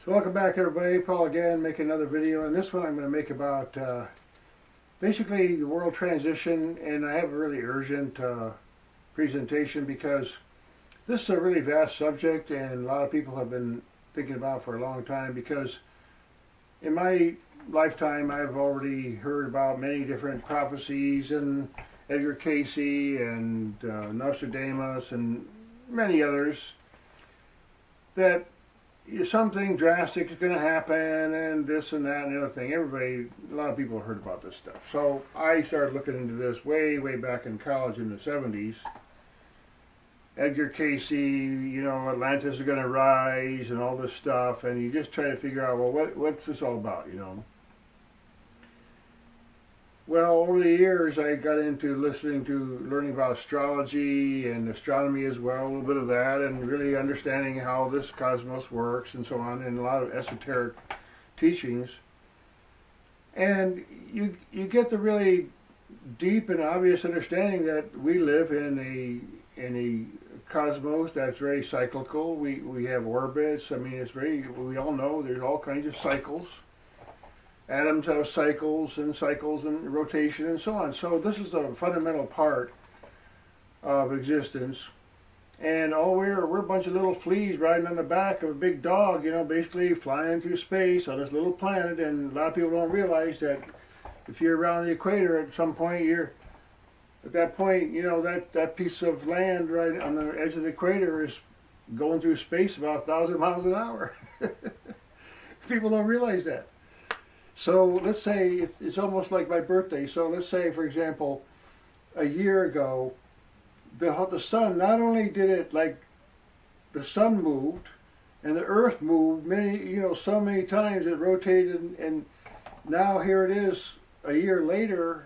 So welcome back everybody, Paul again, making another video, and this one I'm going to make about basically the world transition, and I have a really urgent presentation because this is a really vast subject and a lot of people have been thinking about it for a long time, because in my lifetime I've already heard about many different prophecies and Edgar Cayce and Nostradamus and many others that something drastic is going to happen and this and that and the other thing. Everybody, a lot of people have heard about this stuff. So I started looking into this way back in college in the 70s. Edgar Cayce, Atlantis is going to rise and all this stuff, and you just try to figure out, well, what's this all about. Well, over the years I got into learning about astrology and astronomy as well, a little bit of that, and really understanding how this cosmos works and so on, and a lot of esoteric teachings. And you get the really deep and obvious understanding that we live in a cosmos that's very cyclical. We have orbits. I mean, we all know there's all kinds of cycles. Atoms have cycles and rotation and so on. So this is a fundamental part of existence. And we're a bunch of little fleas riding on the back of a big dog, basically flying through space on this little planet. And a lot of people don't realize that if you're around the equator at some point, that piece of land right on the edge of the equator is going through space about 1,000 miles an hour. People don't realize that. So let's say it's almost like my birthday. So let's say, for example, a year ago, the sun, not only did it, like, the sun moved and the earth moved so many times, it rotated, and now here it is a year later,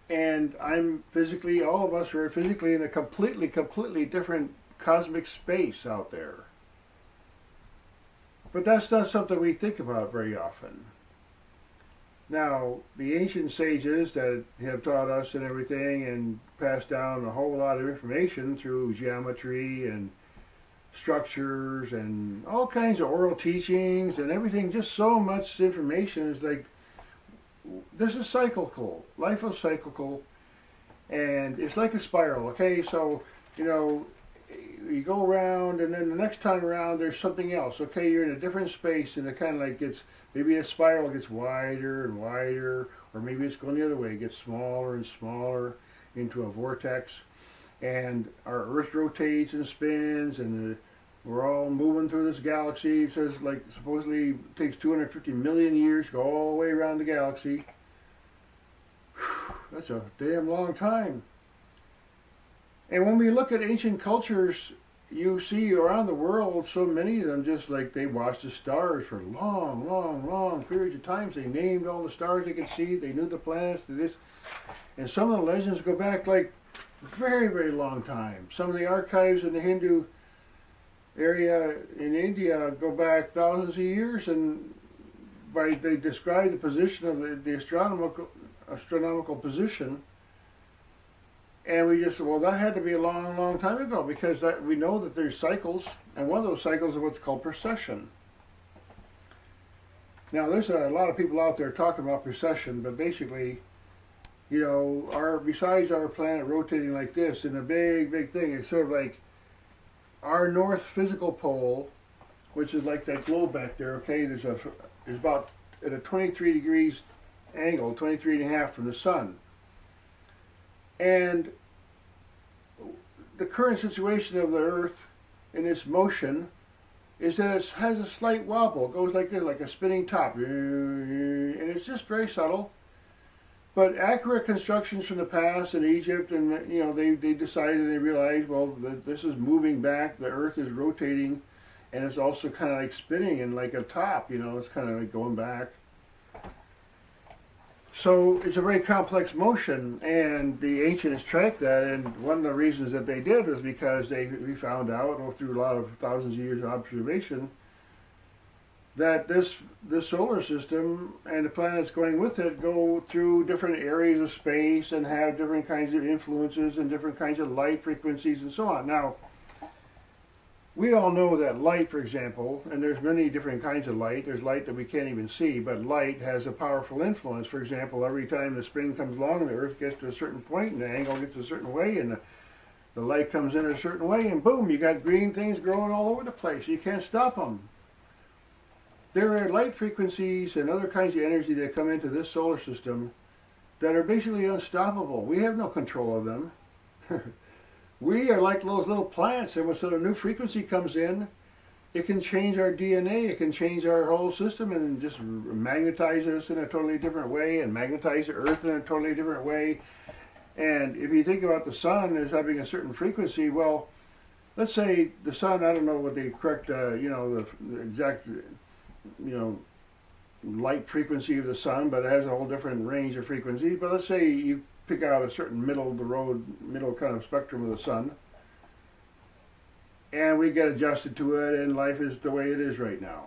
and all of us are physically in a completely different cosmic space out there. But that's not something we think about very often. Now, the ancient sages that have taught us and everything and passed down a whole lot of information through geometry and structures and all kinds of oral teachings and everything, just so much information is like, this is cyclical. Life is cyclical, and it's like a spiral, okay? So, you go around, and then the next time around there's something else, okay? You're in a different space, and it kind of like maybe a spiral gets wider and wider, or maybe it's going the other way. It gets smaller and smaller into a vortex, and our Earth rotates and spins, and we're all moving through this galaxy. It says, like, supposedly it takes 250 million years to go all the way around the galaxy. Whew, that's a damn long time. And when we look at ancient cultures, you see around the world, so many of them just like they watched the stars for long periods of times. They named all the stars they could see. They knew the planets. And some of the legends go back like very long time. Some of the archives in the Hindu area in India go back thousands of years, and they describe the position of the astronomical position. And we just, well, that had to be a long time ago, because we know that there's cycles, and one of those cycles is what's called precession. Now, there's a lot of people out there talking about precession, but basically, besides our planet rotating like this in a big thing, it's sort of like our north physical pole, which is like that globe back there, okay, is about at a 23 degrees angle, 23 and a half from the sun. And the current situation of the Earth in its motion is that it has a slight wobble. It goes like this, like a spinning top. And it's just very subtle. But accurate constructions from the past in Egypt, and they decided and they realized, well, this is moving back. The Earth is rotating, and it's also kind of like spinning and like a top. It's kind of like going back. So it's a very complex motion, and the ancients tracked that, and one of the reasons that they did was because we found out through a lot of thousands of years of observation that this solar system and the planets going with it go through different areas of space and have different kinds of influences and different kinds of light frequencies and so on. Now, we all know that light, for example, and there's many different kinds of light. There's light that we can't even see, but light has a powerful influence. For example, every time the spin comes along, the Earth gets to a certain point, and the angle gets a certain way, and the light comes in a certain way, and boom, you got green things growing all over the place. You can't stop them. There are light frequencies and other kinds of energy that come into this solar system that are basically unstoppable. We have no control of them. We are like those little plants, and when a new frequency comes in, it can change our DNA, it can change our whole system and just magnetize us in a totally different way and magnetize the Earth in a totally different way. And if you think about the sun as having a certain frequency, well, let's say the sun, I don't know what the correct, the exact, light frequency of the sun, but it has a whole different range of frequencies. But let's say you pick out a certain middle of the road, middle kind of spectrum of the sun, and we get adjusted to it, and life is the way it is right now.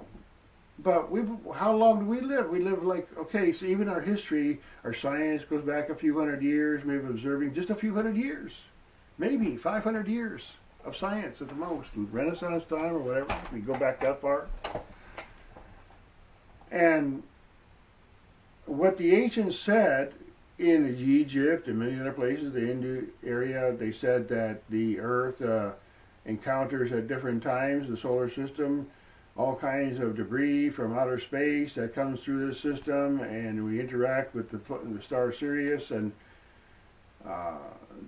But how long do we live? We live so even our history, our science goes back a few hundred years. We've been observing just a few hundred years, maybe 500 years of science at the most, Renaissance time or whatever. We go back that far. And what the ancients said in Egypt and many other places, the Hindu area, they said that the Earth encounters at different times the solar system all kinds of debris from outer space that comes through this system, and we interact with the star Sirius, and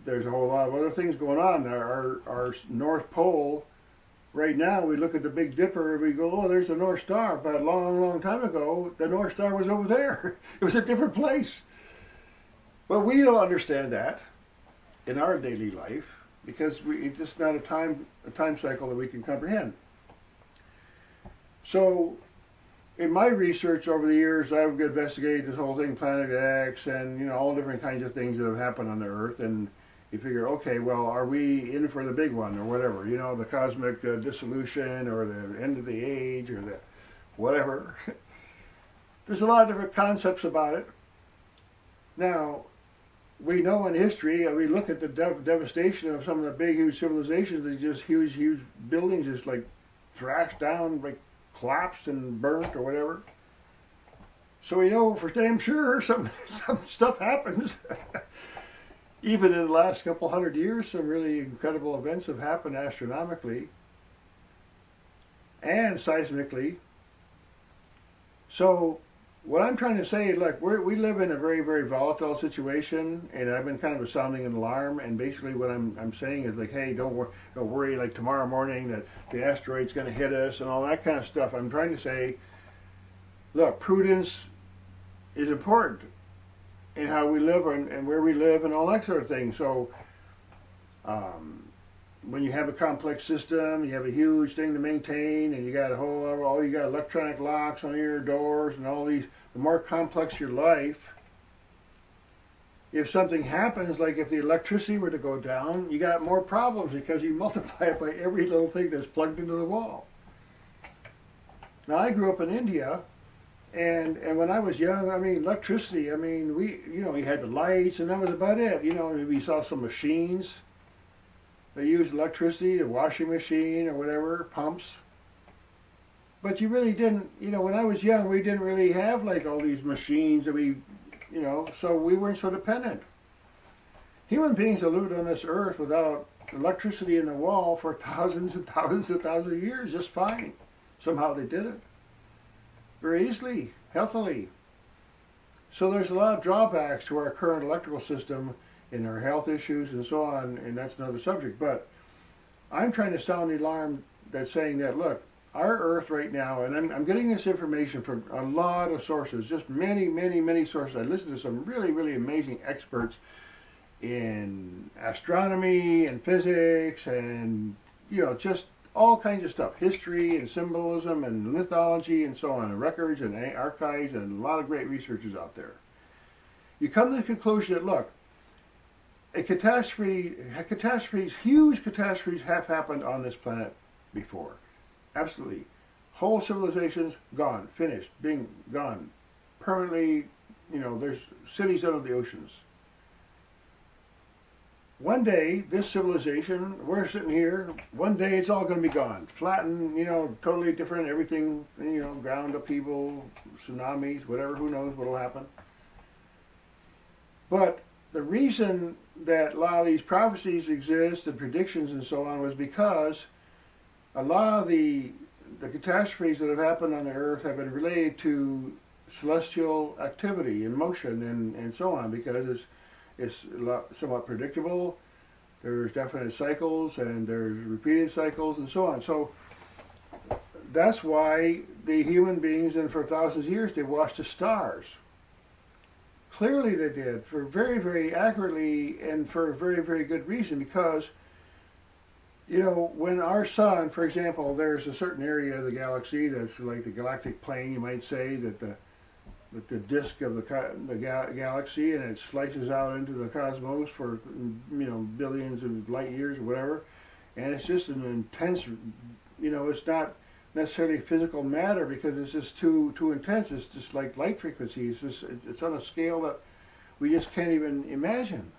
there's a whole lot of other things going on. Our North Pole, right now, we look at the Big Dipper and we go, oh, there's the North Star, but a long, long time ago, the North Star was over there. It was a different place. But we don't understand that in our daily life because it's just not a time cycle that we can comprehend. So, in my research over the years, I've investigated this whole thing, Planet X, and all different kinds of things that have happened on the Earth, and you figure, okay, well, are we in for the big one or whatever? The cosmic dissolution or the end of the age or the whatever. There's a lot of different concepts about it. Now, we know in history, we look at the devastation of some of the big, huge civilizations. They just huge buildings just like thrashed down, like collapsed and burnt or whatever. So we know for damn sure some stuff happens. Even in the last couple hundred years, some really incredible events have happened astronomically and seismically. So what I'm trying to say, look, we live in a very, very volatile situation, and I've been kind of sounding an alarm. And basically, what I'm saying is like, hey, don't worry. Like tomorrow morning, that the asteroid's going to hit us and all that kind of stuff. I'm trying to say, look, prudence is important in how we live and where we live and all that sort of thing. So, when you have a complex system, you have a huge thing to maintain, and you got you got electronic locks on your doors and all these. The more complex your life, if something happens, like if the electricity were to go down, you got more problems because you multiply it by every little thing that's plugged into the wall. Now, I grew up in India, and when I was young, electricity. We had the lights, and that was about it. We saw some machines. They used electricity, the washing machine or whatever, pumps. But you really didn't, when I was young, we didn't really have like all these machines that so we weren't so dependent. Human beings have lived on this earth without electricity in the wall for thousands and thousands and thousands of years, just fine. Somehow they did it. Very easily, healthily. So there's a lot of drawbacks to our current electrical system in our health issues and so on, and that's another subject. But I'm trying to sound the alarm that's saying that, look, our Earth right now, and I'm getting this information from a lot of sources, just many, many, many sources. I listen to some really, really amazing experts in astronomy and physics and, just all kinds of stuff, history and symbolism and mythology and so on, and records and archives and a lot of great researchers out there. You come to the conclusion that, look, catastrophes, huge catastrophes have happened on this planet before. Absolutely. Whole civilizations gone, finished, being gone. Permanently, there's cities under the oceans. one day, this civilization, we're sitting here, one day it's all going to be gone. Flattened, totally different, everything, ground upheaval, tsunamis, whatever, who knows what'll happen. But the reason that a lot of these prophecies exist and predictions and so on was because a lot of the catastrophes that have happened on the earth have been related to celestial activity and motion and so on, because it's somewhat predictable. There's definite cycles and there's repeated cycles and so on. So that's why the human beings, and for thousands of years, they watched the stars. Clearly they did, for very, very accurately and for a very, very good reason, because when our sun, for example, there's a certain area of the galaxy that's like the galactic plane, you might say, that the disk of the galaxy, and it slices out into the cosmos for billions of light years or whatever, and it's just an intense, it's not necessarily physical matter because it's just too intense. It's just like light frequency. It's on a scale that we just can't even imagine.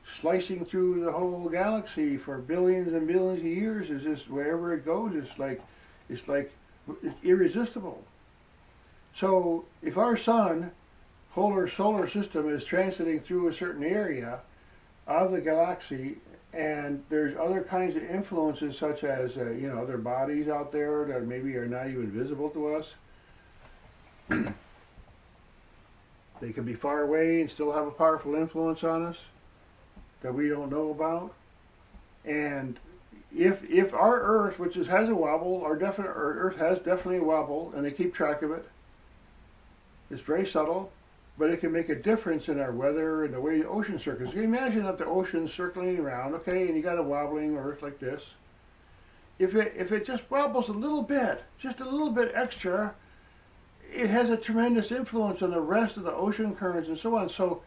Slicing through the whole galaxy for billions and billions of years is just, wherever it goes, it's irresistible. So if our sun, whole solar system, is transiting through a certain area of the galaxy, and there's other kinds of influences such as other bodies out there that maybe are not even visible to us. They could be far away and still have a powerful influence on us that we don't know about. And if our Earth, which has a wobble, our Earth has definitely a wobble, and they keep track of it. It's very subtle, but it can make a difference in our weather and the way the ocean circles. You can imagine that the ocean's circling around, okay, and you got a wobbling Earth like this. If it just wobbles a little bit, just a little bit extra, it has a tremendous influence on the rest of the ocean currents and so on. So,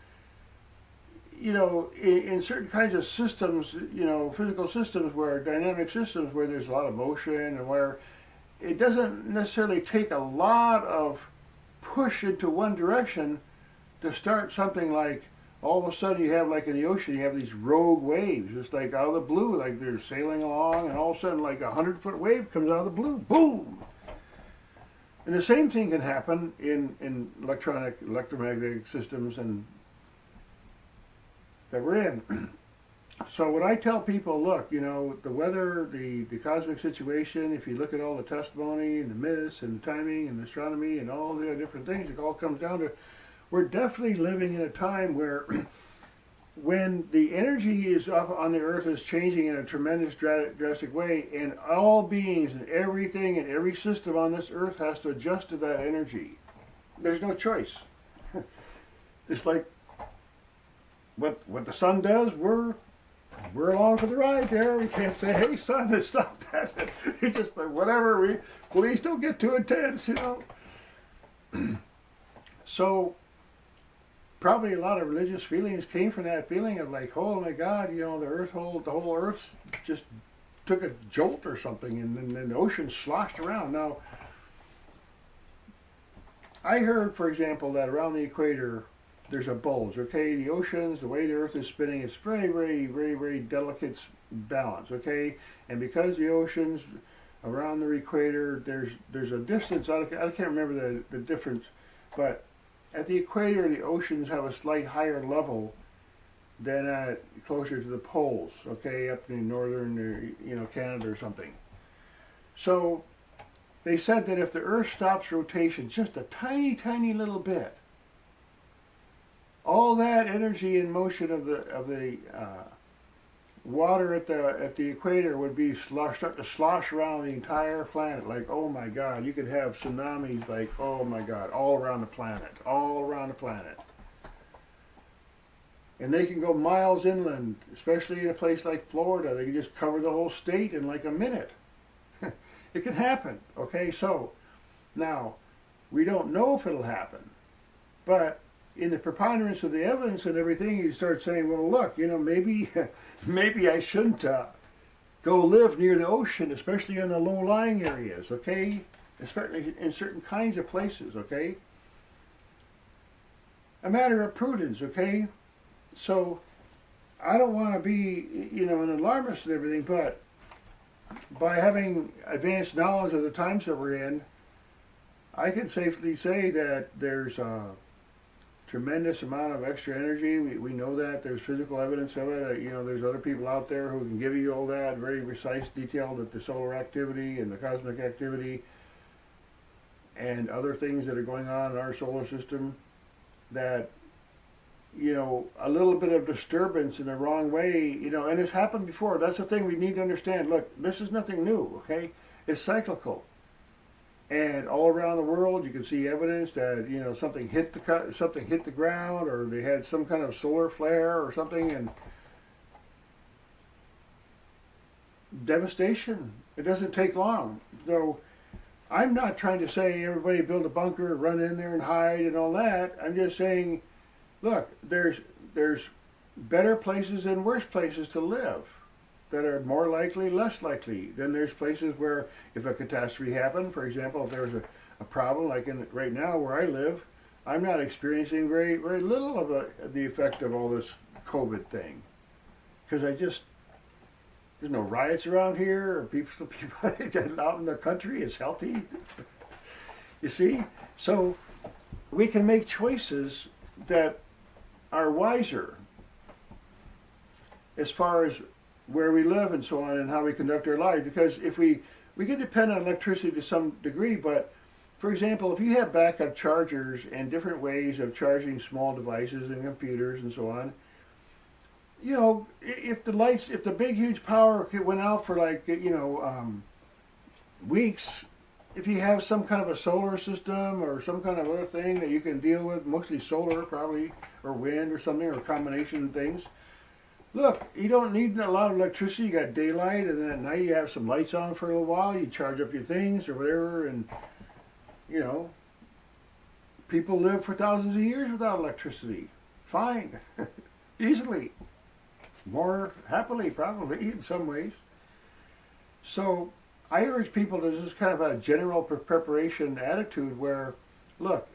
in certain kinds of systems, physical systems, dynamic systems where there's a lot of motion and where it doesn't necessarily take a lot of push into one direction to start something like, all of a sudden you have, like in the ocean, you have these rogue waves, just like out of the blue, like they're sailing along, and all of a sudden like 100-foot wave comes out of the blue, boom! And the same thing can happen in electromagnetic systems and that we're in. So when I tell people, look, the weather, the cosmic situation, if you look at all the testimony and the myths and the timing and the astronomy and all the different things, it all comes down to, we're definitely living in a time where when the energy is up on the earth is changing in a tremendous drastic way, and all beings and everything and every system on this earth has to adjust to that energy. There's no choice. It's like what the sun does, we're along for the ride there. We can't say, hey son, let's stop that. It's just like, whatever, please don't get too intense, So probably a lot of religious feelings came from that feeling of like, oh my God, the whole earth just took a jolt or something, and then the ocean sloshed around. Now, I heard, for example, that around the equator there's a bulge, okay? The oceans, the way the earth is spinning, it's very, very, very, very delicate balance, okay? And because the oceans around the equator, there's a distance, I can't remember the difference, but at the equator, the oceans have a slight higher level than closer to the poles, okay, up in northern, Canada or something. So they said that if the Earth stops rotation just a tiny, tiny little bit, all that energy and motion of the water at the equator would be start to slosh around the entire planet. Like, oh my God, you could have tsunamis, like, oh my God, all around the planet. And they can go miles inland, especially in a place like Florida. They can just cover the whole state in like a minute. It can happen, okay? So, now, we don't know if it'll happen, but in the preponderance of the evidence and everything, you start saying, well, look, maybe I shouldn't go live near the ocean, especially in the low-lying areas, okay? Especially in certain kinds of places, okay? A matter of prudence, okay? So I don't want to be, an alarmist and everything, but by having advanced knowledge of the times that we're in, I can safely say that there's a tremendous amount of extra energy. We know that. There's physical evidence of it. There's other people out there who can give you all that very precise detail, that the solar activity and the cosmic activity and other things that are going on in our solar system, that a little bit of disturbance in the wrong way, and it's happened before. That's the thing we need to understand. Look, this is nothing new, okay? It's cyclical. And all around the world, you can see evidence that something hit the ground, or they had some kind of solar flare or something, and devastation. It doesn't take long. So I'm not trying to say everybody build a bunker, run in there and hide and all that. I'm just saying, look, there's better places and worse places to live that are more likely, less likely. Then there's places where if a catastrophe happened, for example, if there was a problem, like right now where I live, I'm not experiencing very, very little of the effect of all this COVID thing. Because there's no riots around here, or people out in the country is healthy. You see? So we can make choices that are wiser as far as where we live and so on, and how we conduct our lives. Because if we can depend on electricity to some degree, but for example, if you have backup chargers and different ways of charging small devices and computers and so on, if the big huge power went out for weeks, if you have some kind of a solar system or some kind of other thing that you can deal with, mostly solar probably, or wind or something, or a combination of things. Look, you don't need a lot of electricity. You got daylight, and then at night you have some lights on for a little while. You charge up your things or whatever, and people live for thousands of years without electricity. Fine, easily, more happily probably in some ways. So I urge people to just kind of a general preparation attitude where, look,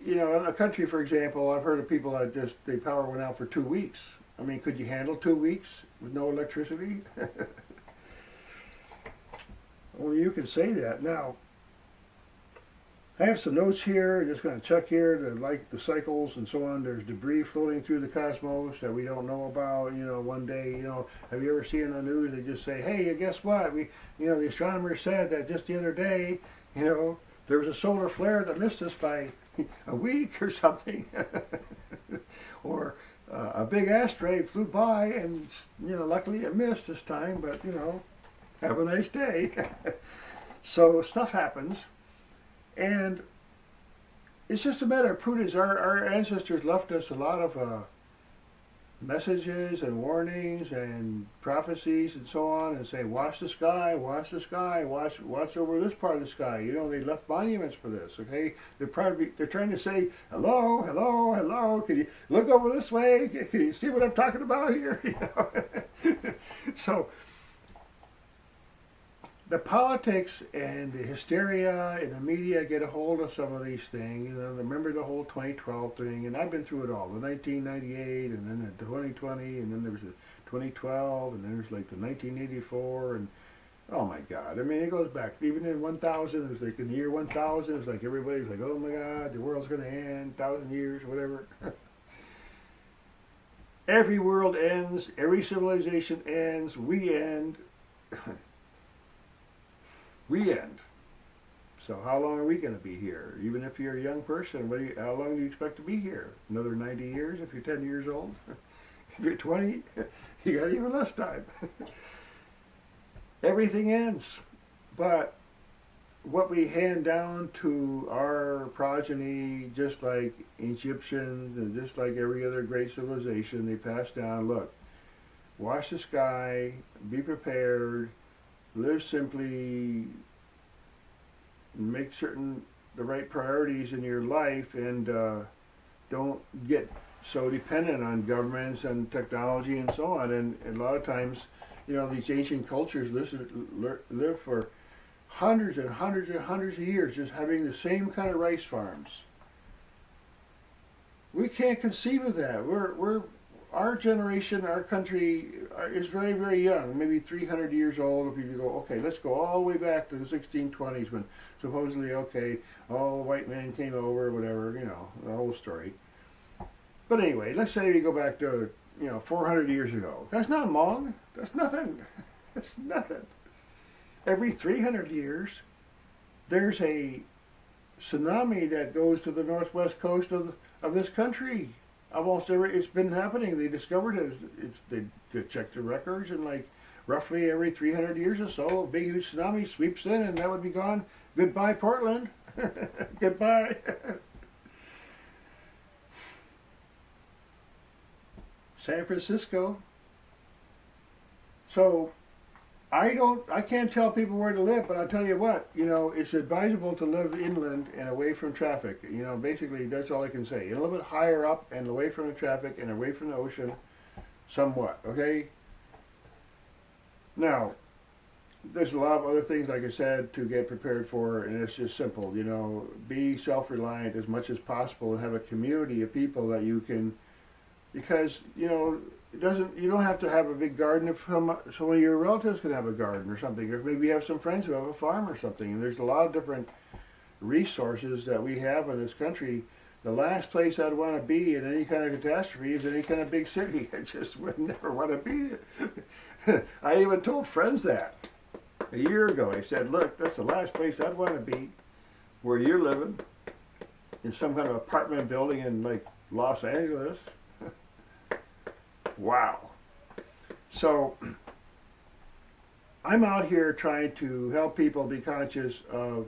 in a country, for example, I've heard of people that the power went out for 2 weeks. I mean, could you handle 2 weeks with no electricity? Only you can say that. Now, I have some notes here. I'm just going to check here, like the cycles and so on. There's debris floating through the cosmos that we don't know about. One day, have you ever seen on the news, they just say, hey, guess what? The astronomers said that just the other day, there was a solar flare that missed us by a week or something. Or a big asteroid flew by and, luckily it missed this time, but, have a nice day. So stuff happens. And it's just a matter of prudence. Our ancestors left us a lot of messages and warnings and prophecies and so on, and say, watch the sky, watch over this part of the sky. They left monuments for this, okay? They're trying to say, hello, hello, hello, can you look over this way? Can you see what I'm talking about here? So the politics and the hysteria in the media get a hold of some of these things. Remember the whole 2012 thing, and I've been through it all. The 1998, and then the 2020, and then there was the 2012, and then there's like the 1984, and oh my God! I mean, it goes back even in 1000. It was like in the year 1000. It was like everybody was like, oh my God, the world's going to end, 1,000 years, whatever. Every world ends. Every civilization ends. We end. We end. So how long are we going to be here? Even if you're a young person, how long do you expect to be here? Another 90 years if you're 10 years old? If you're 20, you got even less time. Everything ends. But what we hand down to our progeny, just like Egyptians and just like every other great civilization, they pass down, look, watch the sky, be prepared, live simply, make certain the right priorities in your life, and don't get so dependent on governments and technology and so on. And a lot of times, these ancient cultures live for hundreds and hundreds and hundreds of years just having the same kind of rice farms. We can't conceive of that. our generation, our country is very, very young, maybe 300 years old. If you go, okay, let's go all the way back to the 1620s when supposedly, okay, all the white men came over, whatever, the whole story. But anyway, let's say we go back to, 400 years ago. That's not long. That's nothing. That's nothing. Every 300 years, there's a tsunami that goes to the northwest coast of this country. Almost it's been happening. They discovered it. They checked the records, and like roughly every 300 years or so, a big huge tsunami sweeps in, and that would be gone. Goodbye, Portland. Goodbye. San Francisco. So I can't tell people where to live, but I'll tell you what, it's advisable to live inland and away from traffic. Basically that's all I can say. A little bit higher up and away from the traffic and away from the ocean, somewhat, okay? Now, there's a lot of other things, like I said, to get prepared for, and it's just simple, be self-reliant as much as possible and have a community of people that you can, because, you don't have to have a big garden if some of your relatives can have a garden or something, or maybe you have some friends who have a farm or something. And there's a lot of different resources that we have in this country. The last place I'd want to be in any kind of catastrophe is any kind of big city. I just would never want to be. I even told friends that a year ago. I said, look, that's the last place I'd want to be, where you're living, in some kind of apartment building in like Los Angeles. Wow. So I'm out here trying to help people be conscious of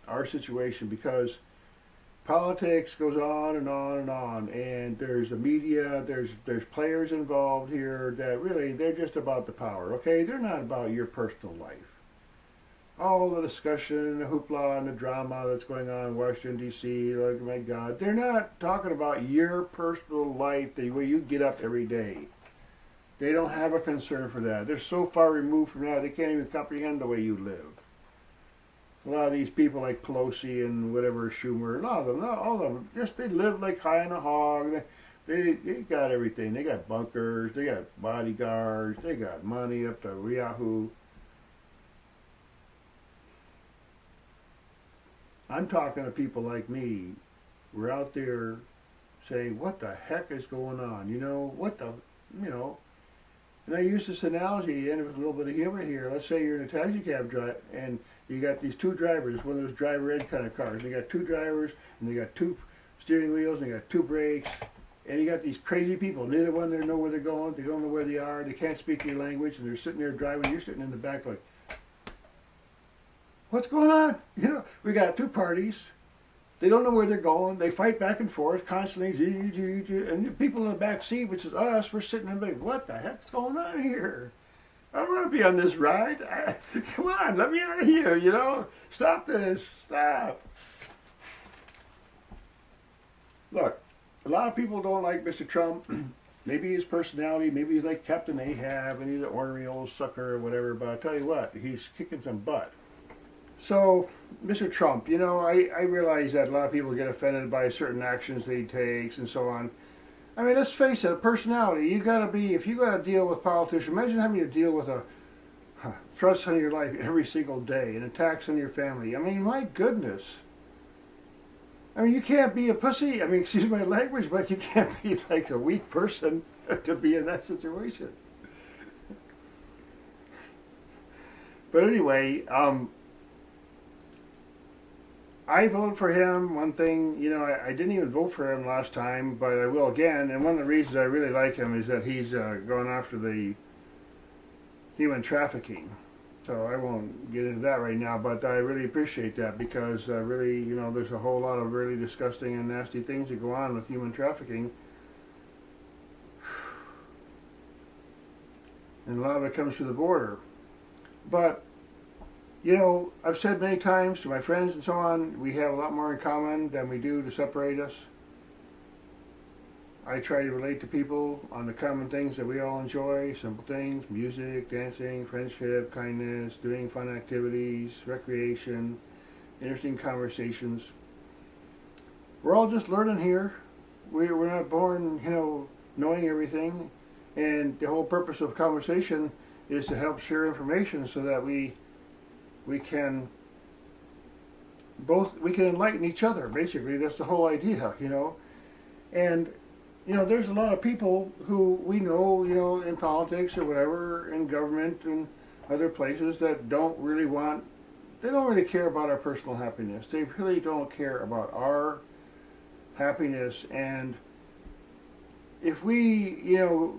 our situation, because politics goes on and on and on, and there's the media, there's players involved here that really, they're just about the power, okay? They're not about your personal life. All the discussion, the hoopla and the drama that's going on in Washington, D.C., like, my God, they're not talking about your personal life, the way you get up every day. They don't have a concern for that. They're so far removed from that, they can't even comprehend the way you live. A lot of these people like Pelosi and whatever, Schumer, a lot of them, not all of them, just they live like high on a hog. They got everything. They got bunkers, they got bodyguards, they got money up to Yahoo. I'm talking to people like me. We're out there saying, what the heck is going on? And I use this analogy, and with a little bit of humor here. Let's say you're in a taxi cab drive, and you got these two drivers, one of those driver ed kind of cars. They got two drivers, and they got two steering wheels, and they got two brakes, and you got these crazy people. Neither one of them know where they're going. They don't know where they are. They can't speak your language, and they're sitting there driving. You're sitting in the back like, what's going on? We got two parties. They don't know where they're going. They fight back and forth constantly. And the people in the back seat, which is us, we're sitting there like, what the heck's going on here? I don't want to be on this ride. Come on, let me out of here, Stop this. Stop. Look, a lot of people don't like Mr. Trump. Maybe his personality, maybe he's like Captain Ahab and he's an ornery old sucker or whatever, but I'll tell you what, he's kicking some butt. So, Mr. Trump, I realize that a lot of people get offended by certain actions that he takes and so on. I mean, let's face it, a personality, if you gotta deal with politicians, imagine having to deal with a thrust on your life every single day, and attacks on your family. I mean, my goodness. I mean, you can't be a pussy, excuse my language, but you can't be like a weak person to be in that situation. But anyway, I voted for him. One thing, I didn't even vote for him last time, but I will again. And one of the reasons I really like him is that he's going after the human trafficking. So I won't get into that right now, but I really appreciate that, because really, there's a whole lot of really disgusting and nasty things that go on with human trafficking. And a lot of it comes through the border. But I've said many times to my friends and so on, we have a lot more in common than we do to separate us. I try to relate to people on the common things that we all enjoy, simple things, music, dancing, friendship, kindness, doing fun activities, recreation, interesting conversations. We're all just learning here. We're not born, knowing everything, and the whole purpose of conversation is to help share information so that we can enlighten each other. Basically, that's the whole idea, And there's a lot of people who we know, in politics or whatever, in government and other places that don't really care about our personal happiness. They really don't care about our happiness. And if we,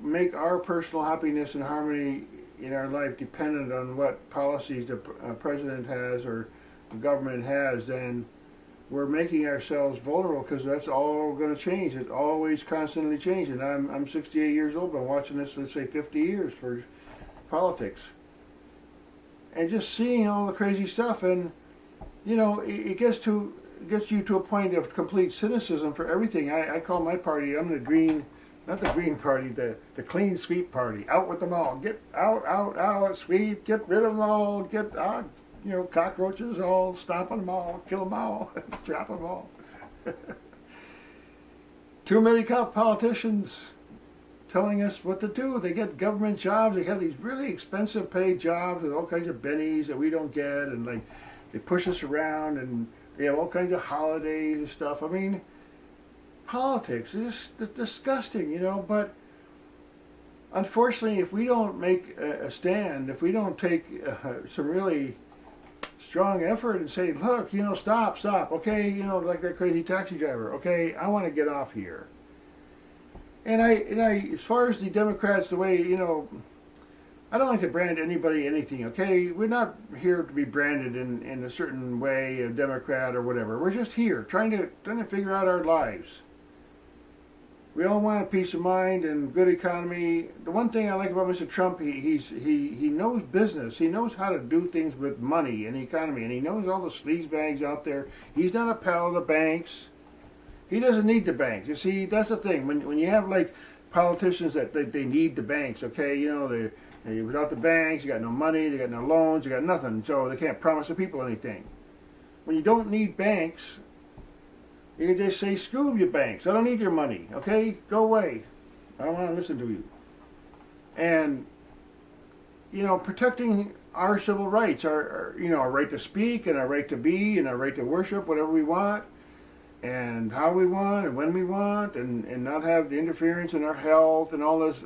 make our personal happiness and harmony in our life dependent on what policies the president has or the government has, then we're making ourselves vulnerable, because that's all going to change. It's always constantly changing. I'm 68 years old. Been watching this, let's say, 50 years for politics, and just seeing all the crazy stuff, and it gets you to a point of complete cynicism for everything. I call my party, I'm the green, not the green party, the clean sweep party. Out with them all. Get out, sweep. Get rid of them all. Get out. Cockroaches, all stomp them all, kill them all, trap them all. Too many politicians telling us what to do. They get government jobs. They have these really expensive paid jobs with all kinds of bennies that we don't get, and they push us around, and they have all kinds of holidays and stuff. I mean, politics is just disgusting, But unfortunately, if we don't make a stand, if we don't take some really strong effort and say, look, stop, okay, like that crazy taxi driver, okay, I want to get off here. And I, as far as the Democrats, the way, I don't like to brand anybody anything, okay? We're not here to be branded in a certain way, a Democrat or whatever. We're just here trying to figure out our lives. We all want peace of mind and good economy. The one thing I like about Mr. Trump, he knows business. He knows how to do things with money and the economy, and he knows all the sleazebags out there. He's not a pal of the banks. He doesn't need the banks. You see, that's the thing. When you have politicians that they need the banks, okay, without the banks, you got no money, they got no loans, you got nothing, so they can't promise the people anything. When you don't need banks, you can just say, screw your banks. I don't need your money. Okay? Go away. I don't want to listen to you. And, protecting our civil rights, our right to speak and our right to be and our right to worship whatever we want and how we want and when we want, and not have the interference in our health and all this,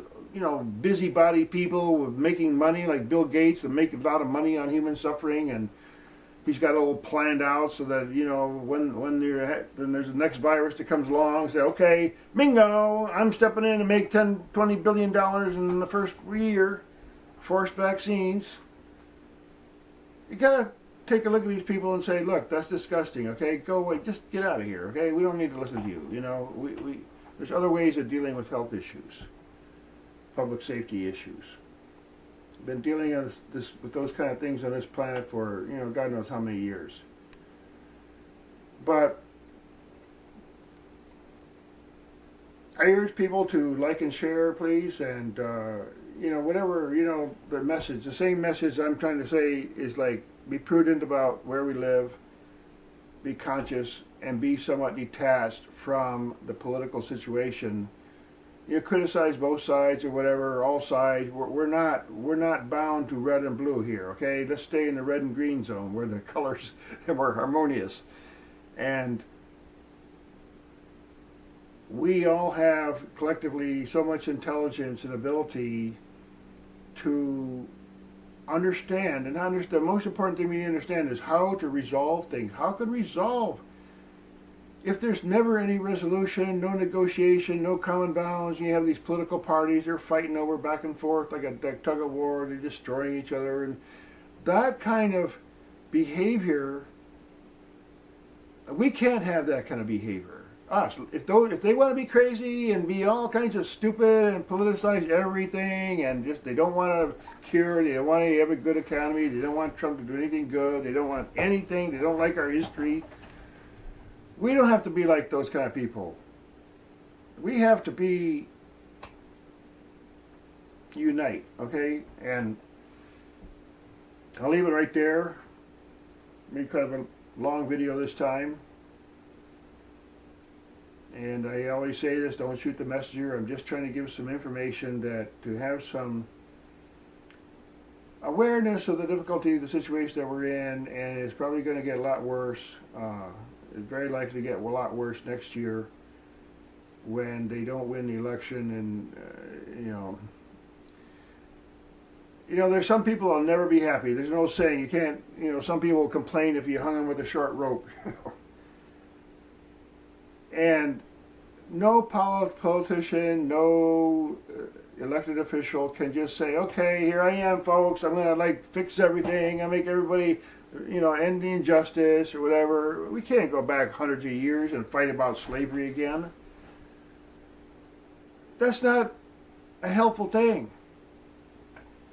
busybody people with making money like Bill Gates that make a lot of money on human suffering, and he's got it all planned out so that, when there's the next virus that comes along, say, okay, bingo, I'm stepping in to make $20 billion in the first year, forced vaccines. You gotta take a look at these people and say, look, that's disgusting, okay, go away, just get out of here, okay, we don't need to listen to you, there's other ways of dealing with health issues, public safety issues. Been dealing with those kind of things on this planet for God knows how many years. But I urge people to like and share, please, and whatever the same message I'm trying to say is be prudent about where we live, be conscious, and be somewhat detached from the political situation. Criticize both sides or whatever, all sides. We're not bound to red and blue here, okay? Let's stay in the red and green zone where the colors are more harmonious. And we all have collectively so much intelligence and ability to understand. And the most important thing we need to understand is how to resolve things. How can resolve? If there's never any resolution, no negotiation, no common balance, and you have these political parties, they're fighting over back and forth like a tug of war, they're destroying each other, and that kind of behavior, we can't have that kind of behavior. Us, if they want to be crazy and be all kinds of stupid and politicize everything, and just they don't want to cure, they don't want to have a good economy, they don't want Trump to do anything good, they don't want anything, they don't like our history. We don't have to be like those kind of people. We have to unite, okay? And I'll leave it right there. Maybe kind of a long video this time. And I always say this, don't shoot the messenger. I'm just trying to give some information that to have some awareness of the difficulty of the situation that we're in, and it's probably going to get a lot worse. It's very likely to get a lot worse next year when they don't win the election, and there's some people that'll never be happy. There's no saying. You can't, some people will complain if you hung them with a short rope. And no politician, no elected official can just say, okay, here I am, folks, I'm going to fix everything, I make everybody, end the injustice or whatever. We can't go back hundreds of years and fight about slavery again. That's not a helpful thing.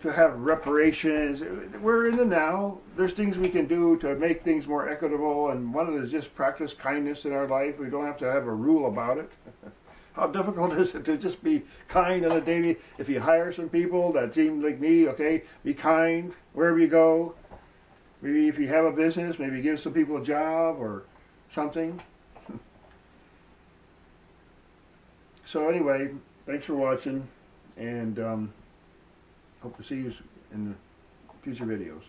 To have reparations. We're in the now. There's things we can do to make things more equitable, and one of them is just practice kindness in our life. We don't have to have a rule about it. How difficult is it to just be kind on a daily? If you hire some people that seem like me, okay, be kind wherever you go. Maybe if you have a business, maybe give some people a job or something. So anyway, thanks for watching, and hope to see you in the future videos.